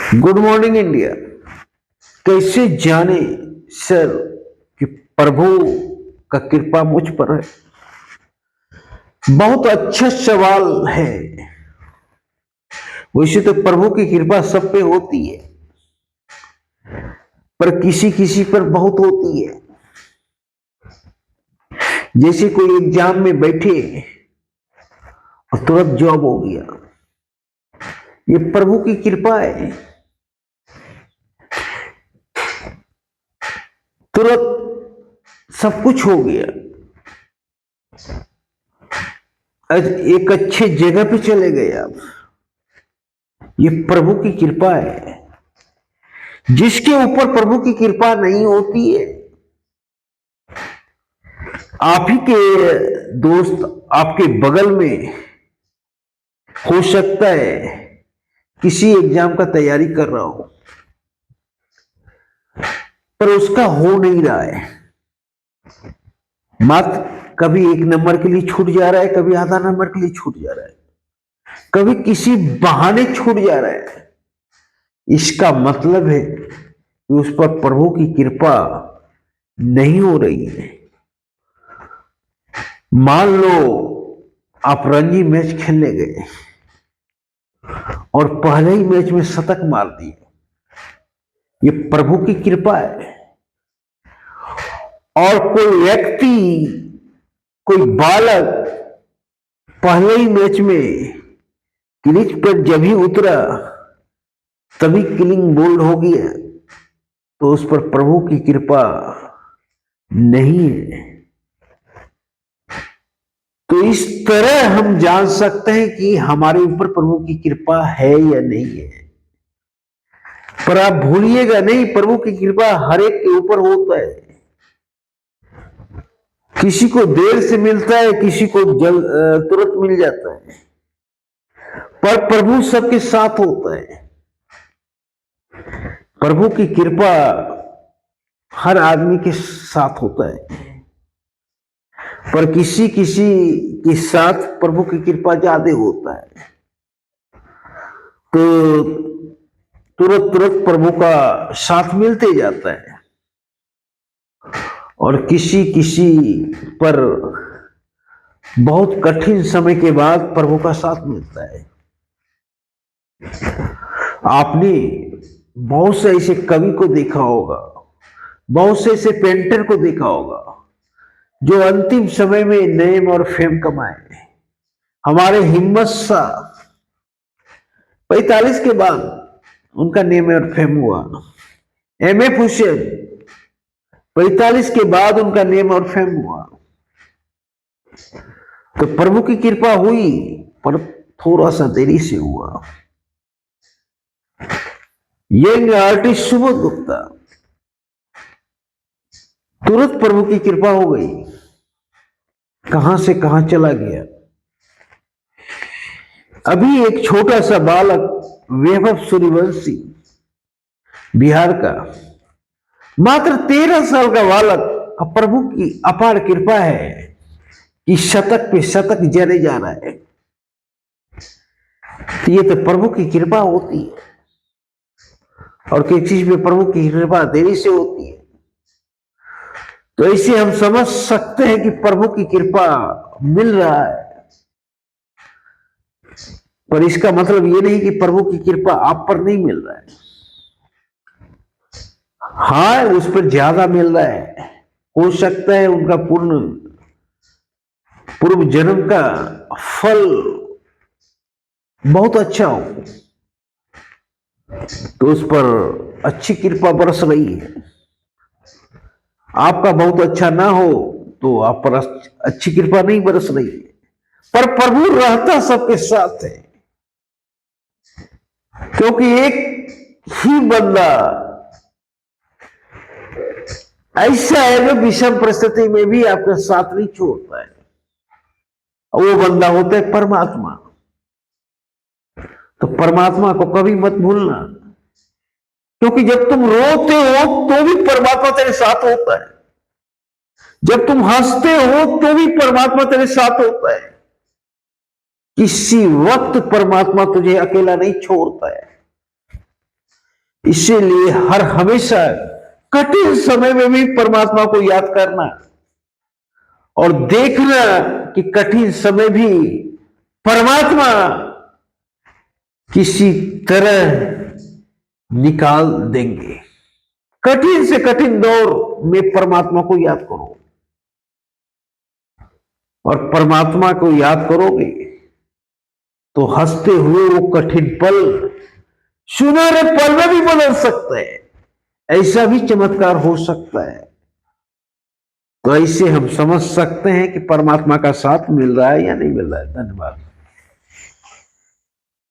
Good morning India. कैसे जाने sir कि प्रभु का कृपा मुझ पर है? बहुत अच्छा सवाल है। वैसे तो प्रभु की कृपा सब पे होती है, पर किसी किसी पर बहुत होती है। जैसे कोई एग्जाम में बैठे और तुरंत जॉब हो गया, ये प्रभु की कृपा है। तुरंत सब कुछ हो गया, एक अच्छे जगह पे चले गए आप, ये प्रभु की कृपा है। जिसके ऊपर प्रभु की कृपा नहीं होती है, आप ही के दोस्त आपके बगल में हो सकता है किसी एग्जाम का तैयारी कर रहा हो, पर उसका हो नहीं रहा है। मात्र कभी 1 नंबर के लिए छूट जा रहा है, कभी आधा नंबर के लिए छूट जा रहा है, कभी किसी बहाने छूट जा रहा है। इसका मतलब है कि उस पर प्रभु की कृपा नहीं हो रही है। मान लो आप रणजी मैच खेलने गए और पहले ही मैच में शतक मार दिए, ये प्रभु की कृपा है। और कोई व्यक्ति, कोई बालक पहले ही मैच में क्रीज पर जब ही उतरा तभी किलिंग बोल्ड हो गया, तो उस पर प्रभु की कृपा नहीं है। तो इस तरह हम जान सकते हैं कि हमारे ऊपर प्रभु की कृपा है या नहीं है। पर आप भूलिएगा नहीं, प्रभु की कृपा हर एक के ऊपर होता है। किसी को देर से मिलता है, किसी को तुरंत मिल जाता है, पर प्रभु सबके साथ होता है। प्रभु की कृपा हर आदमी के साथ होता है, पर किसी किसी के साथ प्रभु की कृपा ज्यादा होता है। तो तुरंत तुरंत प्रभु का साथ मिलते जाता है, और किसी किसी पर बहुत कठिन समय के बाद प्रभु का साथ मिलता है। आपने बहुत से ऐसे कवि को देखा होगा, बहुत से ऐसे पेंटर को देखा होगा जो अंतिम समय में नेम और फेम कमाए। हमारे हिम्मत शाह 45 के बाद उनका नेम और फेम हुआ। एमएफ हुसैन 45 के बाद उनका नेम और फेम हुआ। तो प्रभु की कृपा हुई, पर थोड़ा सा देरी से हुआ। यंग आर्टिस्ट सुबोध गुप्ता, तुरंत प्रभु की कृपा हो गई, कहां से कहां चला गया। अभी एक छोटा सा बालक वैभव सूर्यवंशी, बिहार का, मात्र 13 साल का बालक, प्रभु की अपार कृपा है कि शतक पे शतक जरे जा रहा है। तो ये तो प्रभु की कृपा होती है, और किसी चीज में प्रभु की कृपा देरी से होती है। तो ऐसे हम समझ सकते हैं कि प्रभु की कृपा मिल रहा है, पर इसका मतलब ये नहीं कि प्रभु की कृपा आप पर नहीं मिल रहा है। हाँ, उस पर ज्यादा मिल रहा है। हो सकता है उनका पूर्व जन्म का फल बहुत अच्छा हो, तो उस पर अच्छी कृपा बरस रही है। आपका बहुत अच्छा ना हो तो आप पर अच्छी कृपा नहीं बरस रही है, पर प्रभु रहता सबके साथ है। क्योंकि एक ही बंदा ऐसा है जो विषम परिस्थिति में भी आपका साथ नहीं छोड़ता है, वो बंदा होता है परमात्मा। तो परमात्मा को कभी मत भूलना, क्योंकि जब तुम रोते हो तो भी परमात्मा तेरे साथ होता है, जब तुम हंसते हो तो भी परमात्मा तेरे साथ होता है। किसी वक्त परमात्मा तुझे अकेला नहीं छोड़ता है। इसीलिए हर हमेशा कठिन समय में भी परमात्मा को याद करना और देखना कि कठिन समय भी परमात्मा किसी तरह निकाल देंगे। कठिन से कठिन दौर में परमात्मा को याद करो, और परमात्मा को याद करोगे तो हंसते हुए वो कठिन पल सुनहरे पल में भी बदल सकते हैं। ऐसा भी चमत्कार हो सकता है। तो ऐसे हम समझ सकते हैं कि परमात्मा का साथ मिल रहा है या नहीं मिल रहा है। धन्यवाद।